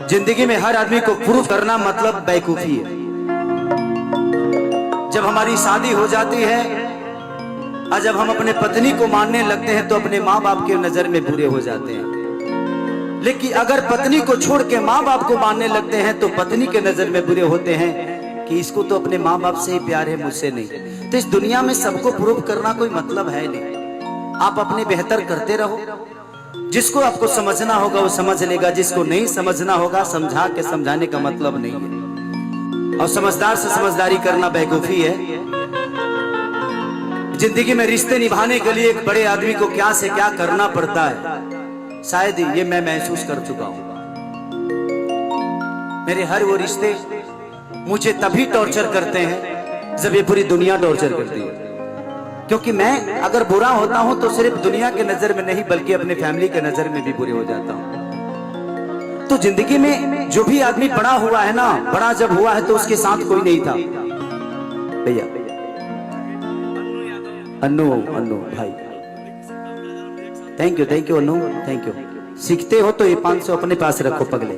जिंदगी में हर आदमी को प्रूफ करना मतलब बेवकूफी है। जब हमारी शादी हो जाती है और जब हम अपने पत्नी को मानने लगते हैं तो अपने माँ बाप के नजर में बुरे हो जाते हैं। लेकिन अगर पत्नी को छोड़ के माँ बाप को मानने लगते हैं तो पत्नी के नजर में बुरे होते हैं कि इसको तो अपने माँ बाप से ही प्यार है, मुझसे नहीं। तो इस दुनिया में सबको प्रूफ करना कोई मतलब है नहीं। आप अपने बेहतर करते रहो। जिसको आपको समझना होगा वो समझ लेगा, जिसको नहीं समझना होगा समझा के समझाने का मतलब नहीं है। और समझदार से समझदारी करना बेवकूफी है। जिंदगी में रिश्ते निभाने के लिए एक बड़े आदमी को क्या से क्या करना पड़ता है, शायद ये मैं महसूस कर चुका हूं। मेरे हर वो रिश्ते मुझे तभी टॉर्चर करते हैं जब ये पूरी दुनिया टॉर्चर करती है। क्योंकि मैं अगर बुरा होता हूं तो सिर्फ दुनिया के नजर में नहीं बल्कि अपने फैमिली के नजर में भी बुरे हो जाता हूं। तो जिंदगी में जो भी आदमी बड़ा हुआ है ना, बड़ा जब हुआ है तो उसके साथ कोई नहीं था। भैया अन्नू भाई, thank you Annu, thank you. सीखते हो तो ये 500 अपने पास रखो पगले।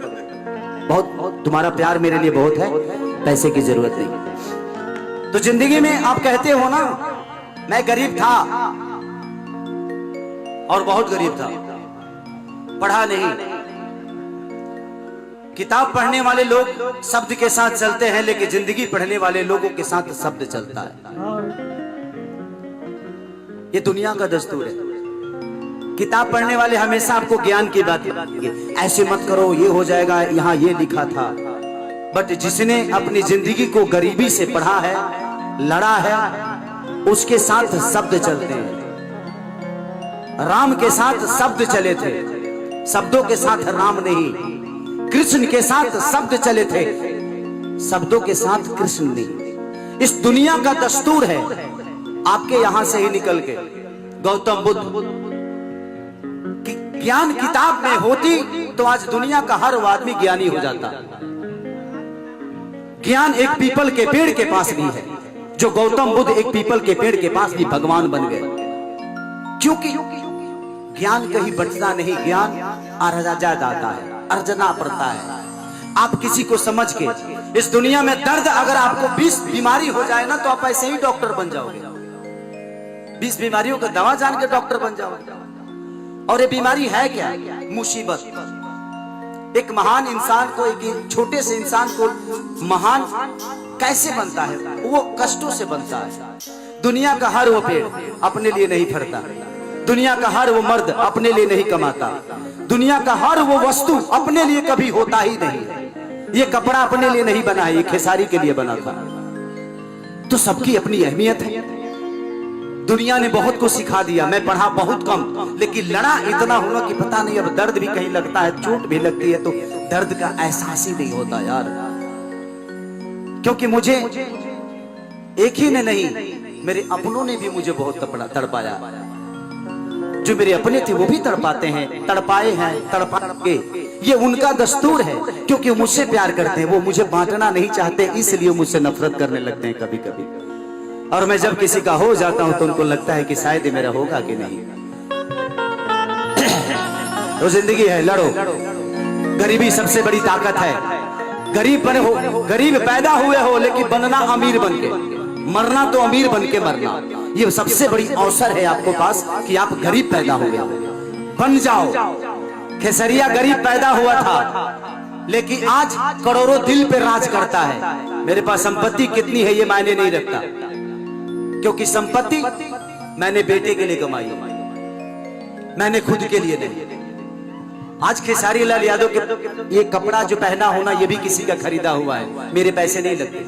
बहुत तुम्हारा प्यार मेरे लिए बहुत है, पैसे की जरूरत नहीं। तो जिंदगी में आप कहते हो ना, मैं गरीब था और बहुत गरीब था, पढ़ा नहीं। किताब पढ़ने वाले लोग शब्द के साथ चलते हैं, लेकिन जिंदगी पढ़ने वाले लोगों के साथ शब्द चलता है। ये दुनिया का दस्तूर है। किताब पढ़ने वाले हमेशा आपको ज्ञान की बात बताएंगे, ऐसे मत करो, ये हो जाएगा, यहाँ ये लिखा था। बट जिसने अपनी जिंदगी को गरीबी से पढ़ा है, लड़ा है, उसके साथ शब्द चलते हैं। राम के साथ शब्द चले थे, शब्दों के साथ राम नहीं। कृष्ण के साथ शब्द चले थे, शब्दों के साथ कृष्ण नहीं। इस दुनिया का दस्तूर है। आपके यहां से ही निकल के गौतम बुद्ध की ज्ञान किताब में होती तो आज दुनिया का हर आदमी ज्ञानी हो जाता। ज्ञान एक पीपल के पेड़ के पास भी है, जो गौतम बुद्ध एक पीपल के पेड़ के पास भी भगवान बन गए। क्योंकि ज्ञान कहीं बचता नहीं, ज्ञान अर्जा जाता है, अर्जना पड़ता है। आप किसी को समझ के, इस दुनिया में दर्द अगर आपको 20 बीमारी हो जाए ना तो आप ऐसे ही डॉक्टर बन जाओगे। 20 बीमारियों का दवा जान के डॉक्टर बन जाओगे। और ये बीमारी है क्या? मुसीबत। एक महान इंसान को, एक छोटे से इंसान को महान कैसे बनता है? वो कष्टों से बनता है। दुनिया का हर वो पेड़ अपने लिए नहीं फरता, दुनिया का हर वो मर्द अपने लिए नहीं कमाता, दुनिया का हर वो वस्तु अपने लिए कभी होता ही नहीं। ये कपड़ा अपने लिए नहीं बना है, ये खेसारी के लिए बना था। तो सबकी अपनी अहमियत है। दुनिया ने बहुत कुछ सिखा दिया। मैं पढ़ा बहुत कम, लेकिन लड़ा इतना हुआ कि पता नहीं, अब दर्द भी कहीं लगता है, चोट भी लगती है तो दर्द का एहसास ही नहीं होता यार। क्योंकि मुझे एक ही ने नहीं, मेरे अपनों ने भी मुझे बहुत तड़पाया। जो मेरे अपने थे वो भी तड़पाते हैं, तड़पाए हैं, तड़पाएंगे। ये उनका दस्तूर है, क्योंकि मुझसे प्यार करते हैं। वो मुझे बांटना नहीं चाहते, इसलिए मुझसे नफरत करने लगते हैं कभी कभी। और मैं जब किसी का हो जाता हूं तो उनको लगता है कि शायद ये मेरा होगा कि नहीं। तो जिंदगी है, लड़ो। गरीबी सबसे बड़ी ताकत है। गरीब बने हो, गरीब पैदा हुए हो, लेकिन बनना अमीर बन के, मरना तो अमीर बन के मरना। ये सबसे बड़ी अवसर है आपको पास कि आप गरीब पैदा हुए हो, बन जाओ। खेसरिया गरीब पैदा हुआ था, लेकिन आज करोड़ों दिल पे राज करता है। मेरे पास संपत्ति कितनी है ये मायने नहीं रखता, क्योंकि संपत्ति मैंने बेटे के लिए कमाई, मैंने खुद के लिए नहीं। आज खेसारी लाल यादव के ये कपड़ा जो पहना होना ये भी किसी का खरीदा हुआ है, मेरे पैसे नहीं लगते।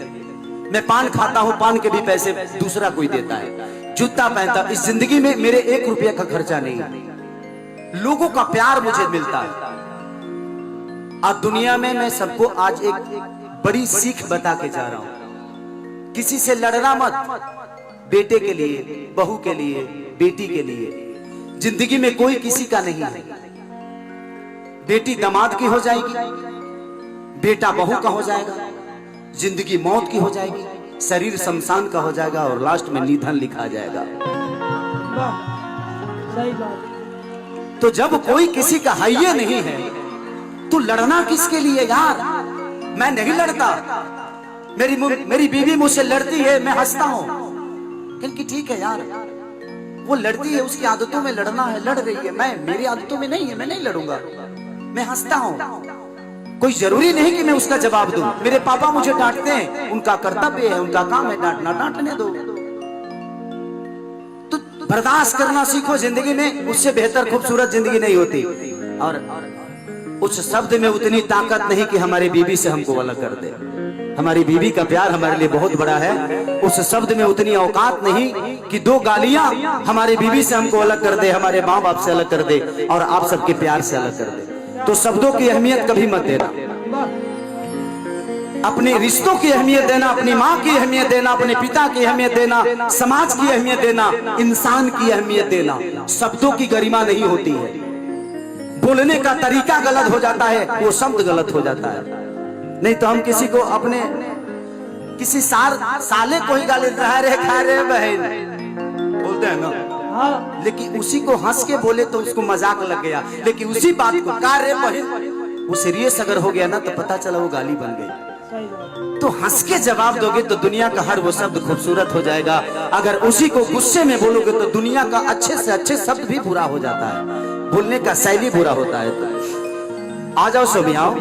मैं पान खाता हूं, पान के भी पैसे दूसरा कोई देता है। जूता पहनता, इस जिंदगी में मेरे 1 रुपया का खर्चा नहीं। लोगों का प्यार मुझे मिलता है। आज दुनिया में मैं सबको आज एक बड़ी सीख बता के जा रहा हूं, किसी से लड़ना मत। बेटे के लिए, बहू के लिए, बेटी के लिए। जिंदगी में कोई किसी का नहीं है। बेटी दामाद की हो जाएगी, बेटा बहू का हो जाएगा, जिंदगी मौत की हो जाएगी, शरीर शमशान का हो जाएगा और लास्ट में निधन लिखा जाएगा। सही बात। तो जब कोई किसी का है नहीं है तू लड़ना किसके लिए यार? मैं नहीं लड़ता, मेरी बीवी मुझसे लड़ती है, मैं हंसता हूँ। क्योंकि ठीक है यार, वो लड़ती है, उसकी आदतों में लड़ना है, लड़ रही है। मेरी आदतों में नहीं है, मैं नहीं लड़ूंगा, मैं हंसता हूँ। कोई जरूरी नहीं कि मैं उसका जवाब दूं। मेरे पापा मुझे डांटते हैं, उनका कर्तव्य है, उनका काम है डांटना, डांटने दो। तो बर्दाश्त करना सीखो जिंदगी में, उससे बेहतर खूबसूरत जिंदगी नहीं होती। और उस शब्द में उतनी ताकत नहीं कि हमारी बीवी से हमको अलग कर दे। हमारी बीवी का प्यार हमारे लिए बहुत बड़ा है। उस शब्द में उतनी औकात नहीं कि दो गालियां हमारी बीवी से हमको अलग कर दे, हमारे माँ बाप से अलग कर दे और आप सबके प्यार से अलग कर दे। तो शब्दों की अहमियत कभी मत देना, अपने रिश्तों की अहमियत देना, अपनी माँ की अहमियत देना, अपने पिता की अहमियत देना, समाज की अहमियत देना, इंसान की अहमियत देना। शब्दों की गरिमा नहीं होती है, बोलने का तरीका गलत हो जाता है, वो शब्द गलत हो जाता है। नहीं तो हम किसी को अपने किसी साले को ही गाली रहा रे खा रे बहन बोलते हैं ना, लेकिन उसी को हंस के बोले तो उसको मजाक लग गया। लेकिन उसी बात को का रे बहन वो सीरियस अगर हो गया ना तो पता चला वो गाली बन गई। तो हंस के जवाब दोगे तो दुनिया का हर वो शब्द खूबसूरत हो जाएगा। अगर उसी को गुस्से में बोलोगे तो दुनिया का अच्छे से अच्छे शब्द भी बुरा हो जाता है, बोलने का शैली बुरा होता है। तो आ जाओ सभी, आओ।